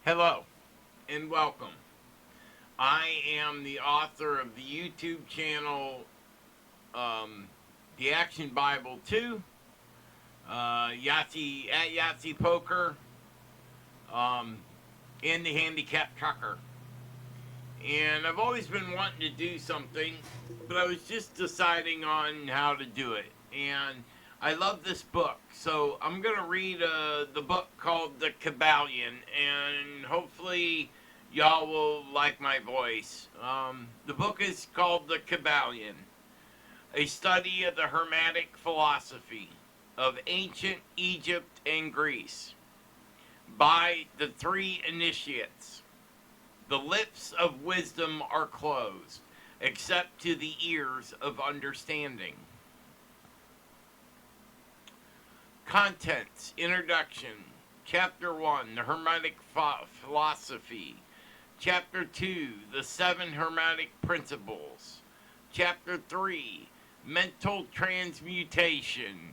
Hello and welcome. I am the author of the YouTube channel, The Action Bible 2, Yahtzee at Yahtzee Poker, and the Handicap Trucker. And I've always been wanting to do something, but I was just deciding on how to do it. And I love this book, so I'm going to read the book called The Kybalion, and hopefully y'all will like my voice. The book is called The Kybalion, a study of the Hermetic philosophy of ancient Egypt and Greece by the three initiates. The lips of wisdom are closed, except to the ears of understanding. Contents, Introduction, Chapter 1, The Hermetic Philosophy, Chapter 2, The 7 Hermetic Principles, Chapter 3, Mental Transmutation,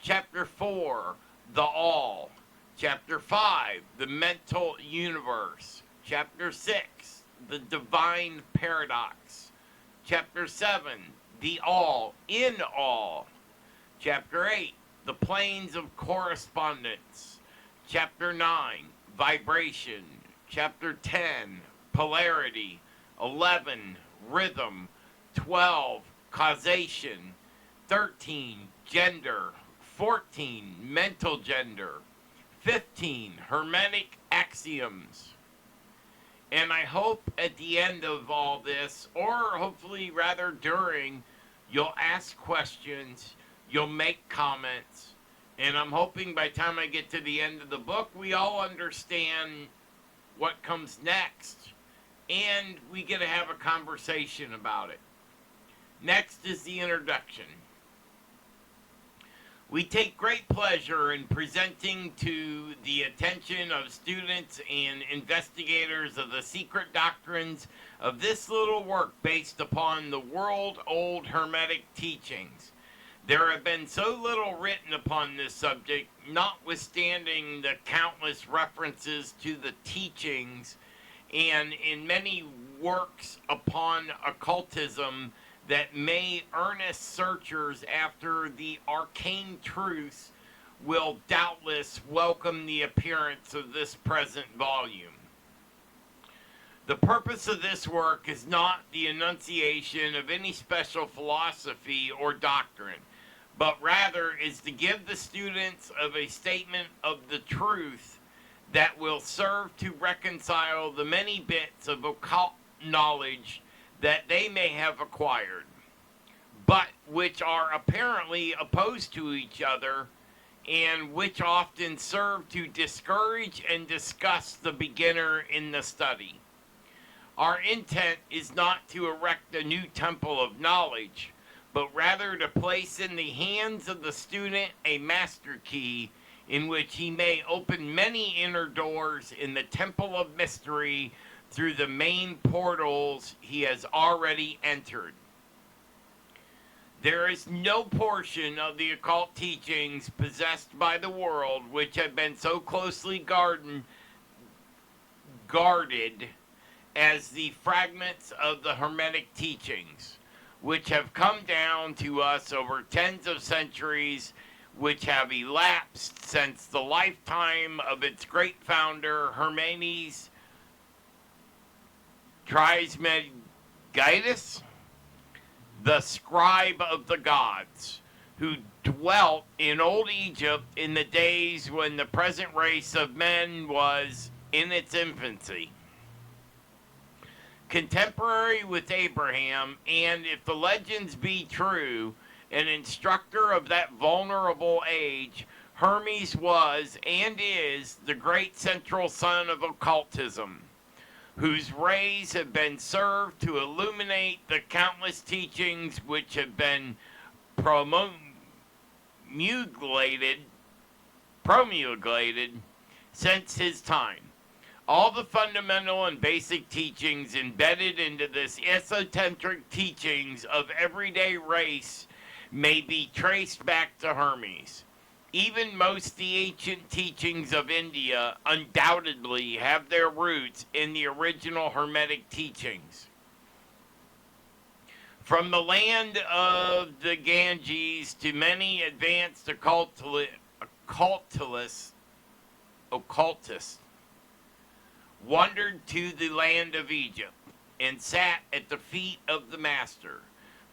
Chapter 4, The All, Chapter 5, The Mental Universe, Chapter 6, The Divine Paradox, Chapter 7, The All in All, Chapter 8, The Planes of Correspondence, Chapter 9, Vibration, Chapter 10, Polarity, 11, Rhythm, 12, Causation, 13, Gender, 14, Mental Gender, 15, Hermetic Axioms. And I hope at the end of all this, or hopefully rather during, you'll ask questions, you'll make comments, and I'm hoping by the time I get to the end of the book, we all understand what comes next, and we get to have a conversation about it. Next is the introduction. We take great pleasure in presenting to the attention of students and investigators of the secret doctrines of this little work based upon the world-old Hermetic teachings. There have been so little written upon this subject, notwithstanding the countless references to the teachings and in many works upon occultism that may earnest searchers after the arcane truths will doubtless welcome the appearance of this present volume. The purpose of this work is not the enunciation of any special philosophy or doctrine, but rather is to give the students of a statement of the truth that will serve to reconcile the many bits of occult knowledge that they may have acquired, but which are apparently opposed to each other and which often serve to discourage and disgust the beginner in the study. Our intent is not to erect a new temple of knowledge, but rather to place in the hands of the student a master key in which he may open many inner doors in the temple of mystery through the main portals he has already entered. There is no portion of the occult teachings possessed by the world which have been so closely guarded as the fragments of the Hermetic teachings, which have come down to us over tens of centuries, which have elapsed since the lifetime of its great founder, Hermes Trismegistus, the scribe of the gods, who dwelt in old Egypt in the days when the present race of men was in its infancy. Contemporary with Abraham, and if the legends be true, an instructor of that vulnerable age, Hermes was and is the great central sun of occultism, whose rays have been served to illuminate the countless teachings which have been promulgated since his time. All the fundamental and basic teachings embedded into this esoteric teachings of everyday race may be traced back to Hermes. Even most of the ancient teachings of India undoubtedly have their roots in the original Hermetic teachings. From the land of the Ganges to many advanced occultists wandered to the land of Egypt and sat at the feet of the master.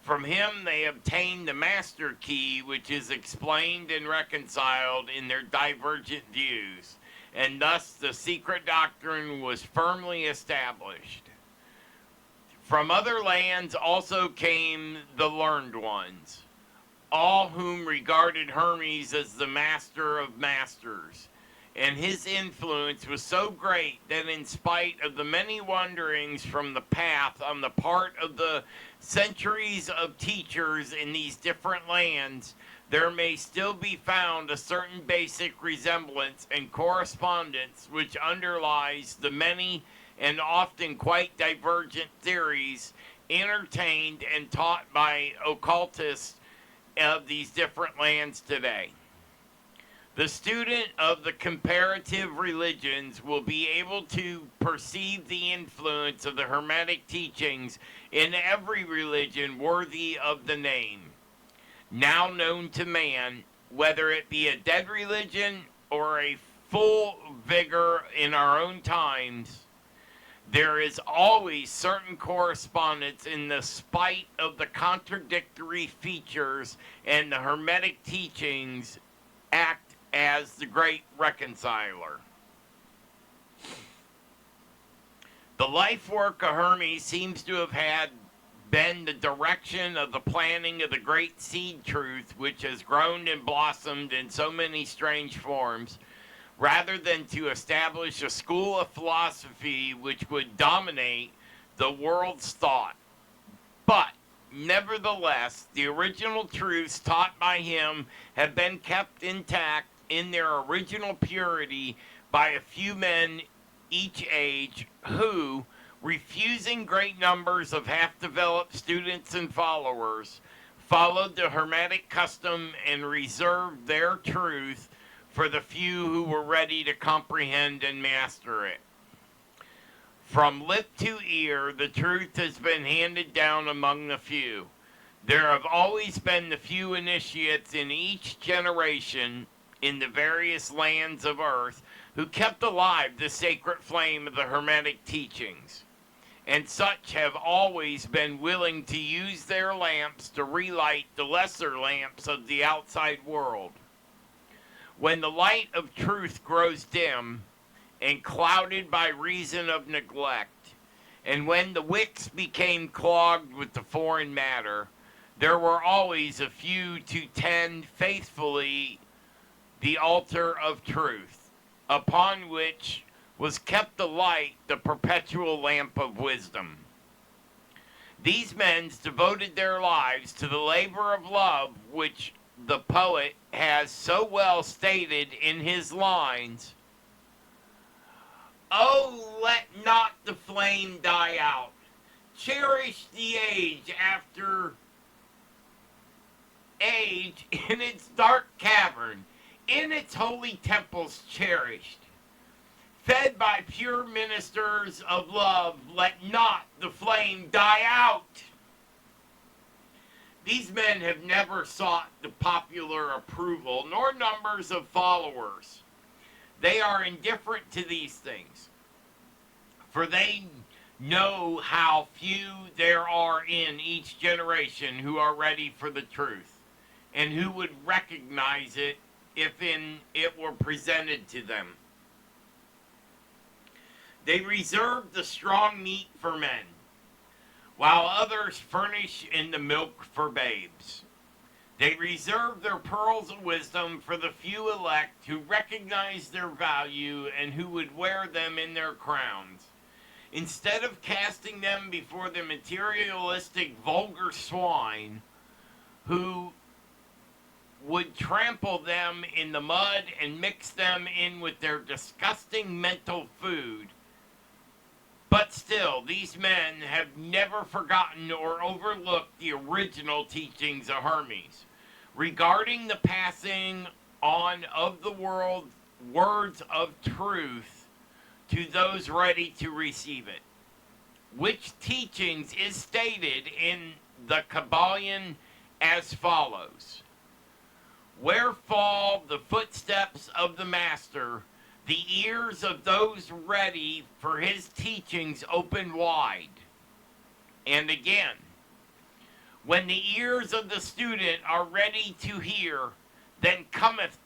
From him they obtained the master key, which is explained and reconciled in their divergent views, and thus the secret doctrine was firmly established. From other lands also came the learned ones, all whom regarded Hermes as the master of masters, and his influence was so great that in spite of the many wanderings from the path on the part of the centuries of teachers in these different lands, there may still be found a certain basic resemblance and correspondence which underlies the many and often quite divergent theories entertained and taught by occultists of these different lands today. The student of the comparative religions will be able to perceive the influence of the Hermetic teachings in every religion worthy of the name, now known to man, whether it be a dead religion or a full vigor in our own times. There is always certain correspondence in the spite of the contradictory features, and the Hermetic teachings act as the great reconciler. The life work of Hermes seems to have been the direction of the planning of the great seed truth, which has grown and blossomed in so many strange forms, rather than to establish a school of philosophy which would dominate the world's thought. But, nevertheless, the original truths taught by him have been kept intact in their original purity by a few men each age who, refusing great numbers of half-developed students and followers, followed the Hermetic custom and reserved their truth for the few who were ready to comprehend and master it. From lip to ear, the truth has been handed down among the few. There have always been the few initiates in each generation in the various lands of earth who kept alive the sacred flame of the Hermetic teachings, and such have always been willing to use their lamps to relight the lesser lamps of the outside world. When the light of truth grows dim and clouded by reason of neglect, and when the wicks became clogged with the foreign matter, there were always a few to tend faithfully the altar of truth, upon which was kept alight the perpetual lamp of wisdom. These men devoted their lives to the labor of love, which the poet has so well stated in his lines, "Oh, let not the flame die out. Cherish the age after age in its dark cavern, in its holy temples cherished. Fed by pure ministers of love, let not the flame die out." These men have never sought the popular approval, nor numbers of followers. They are indifferent to these things, for they know how few there are in each generation who are ready for the truth, and who would recognize it if it were presented to them. They reserve the strong meat for men, while others furnish in the milk for babes. They reserve their pearls of wisdom for the few elect who recognize their value and who would wear them in their crowns, instead of casting them before the materialistic vulgar swine who would trample them in the mud and mix them in with their disgusting mental food. But still, these men have never forgotten or overlooked the original teachings of Hermes regarding the passing on of the world words of truth to those ready to receive it. Which teachings is stated in the Kybalion as follows. Where fall the footsteps of the Master, the ears of those ready for his teachings open wide. And again, when the ears of the student are ready to hear, then cometh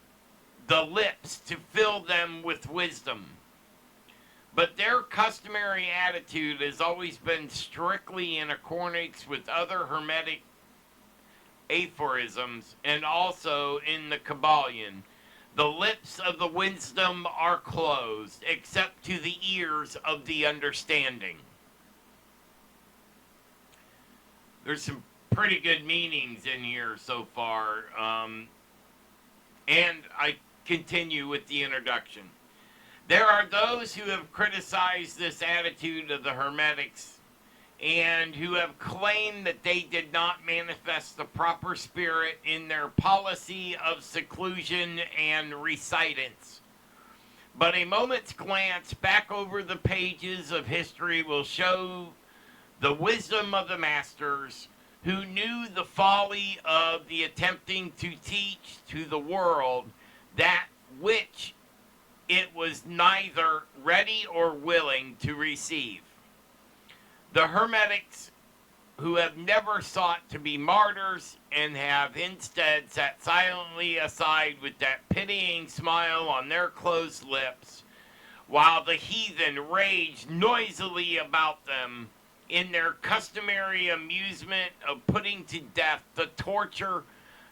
the lips to fill them with wisdom. But their customary attitude has always been strictly in accordance with other Hermetic aphorisms, and also in the Kybalion. The lips of the wisdom are closed, except to the ears of the understanding. There's some pretty good meanings in here so far, and I continue with the introduction. There are those who have criticized this attitude of the Hermetics and who have claimed that they did not manifest the proper spirit in their policy of seclusion and recitance. But a moment's glance back over the pages of history will show the wisdom of the masters who knew the folly of the attempting to teach to the world that which it was neither ready or willing to receive. The Hermetics, who have never sought to be martyrs and have instead sat silently aside with that pitying smile on their closed lips, while the heathen raged noisily about them in their customary amusement of putting to death the torture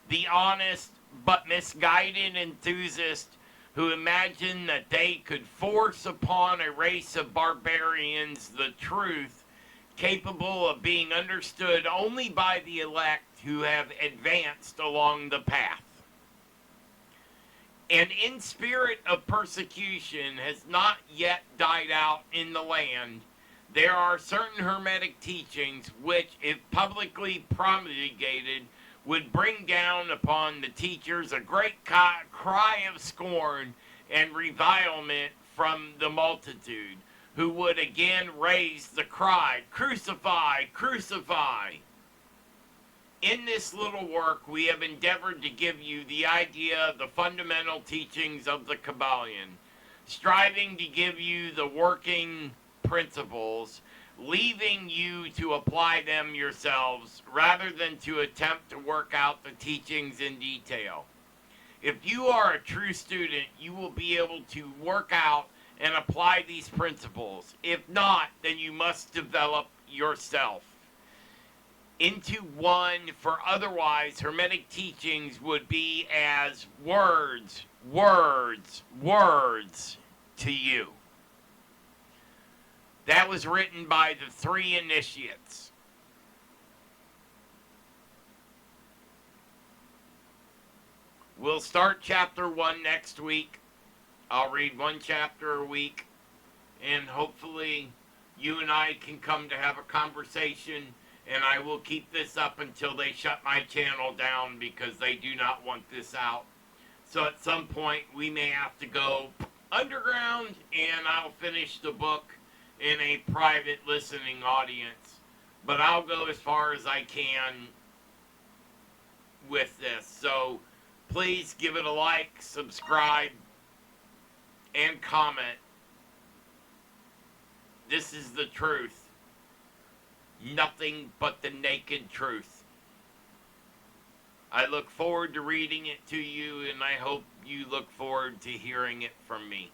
the honest but misguided enthusiast who imagined that they could force upon a race of barbarians the truth capable of being understood only by the elect who have advanced along the path. And in spirit of persecution has not yet died out in the land, there are certain Hermetic teachings which, if publicly promulgated, would bring down upon the teachers a great cry of scorn and revilement from the multitude, who would again raise the cry, "Crucify, crucify." In this little work, we have endeavored to give you the idea of the fundamental teachings of the Kybalion, striving to give you the working principles, leaving you to apply them yourselves rather than to attempt to work out the teachings in detail. If you are a true student, you will be able to work out and apply these principles. If not, then you must develop yourself into one, for otherwise Hermetic teachings would be as words, words, words to you. That was written by the 3 initiates. We'll start chapter 1 next week. I'll read 1 chapter a week, and hopefully you and I can come to have a conversation, and I will keep this up until they shut my channel down because they do not want this out. So at some point we may have to go underground, and I'll finish the book in a private listening audience. But I'll go as far as I can with this. So please give it a like, subscribe, and comment. This is the truth. Nothing but the naked truth. I look forward to reading it to you, and I hope you look forward to hearing it from me.